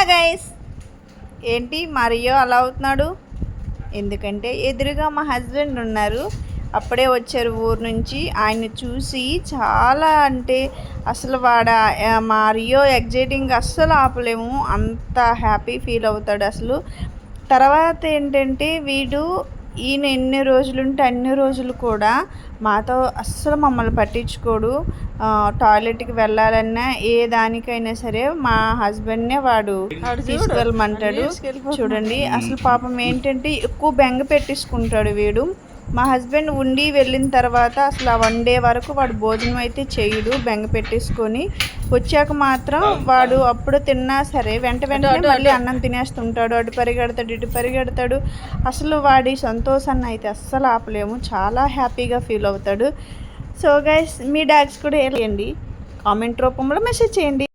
Guys, ఏంటి Mario అలా అవుతున్నాడు? ఎందుకంటే ఎదురుగా మా హస్బెండ్ ఉన్నారు. అప్పుడే వచ్చారు ఊరు నుంచి. ఆయన్ని చూసి చాలా అంటే అసలు మారియో ఎగ్జైటింగ్ అస్సలు ఆపలేము. అంత హ్యాపీ ఫీల్ అవుతాడు అసలు. తర్వాత ఏంటంటే ఈయన ఎన్ని రోజులుంటే అన్ని రోజులు కూడా మాతో అస్సలు మమ్మల్ని పట్టించుకోడు. టాయిలెట్కి వెళ్ళాలన్నా ఏ దానికైనా సరే మా హస్బెండ్నే వాడు తీసుకెళ్ళమంటాడు. చూడండి అసలు పాపం ఏంటంటే ఎక్కువ బెంగ పెట్టించుకుంటాడు వీడు. మా హస్బెండ్ ఉండి వెళ్ళిన తర్వాత అసలు ఆ 1 డే వరకు వాడు భోజనం అయితే చేయడు. బెంగ పెట్టేసుకొని వచ్చాక మాత్రం వాడు అప్పుడు తిన్నా సరే వెంటనే మళ్ళీ అన్నం తినేస్తుంటాడు. అటు పరిగెడతాడు ఇటు పరిగెడతాడు. అసలు వాడి సంతోషాన్ని అయితే అస్సలు ఆపలేము. చాలా హ్యాపీగా ఫీల్ అవుతాడు. సో గైస్, మీ డాగ్స్ కూడా వేయండి, కామెంట్ రూపంలో మెసేజ్ చేయండి.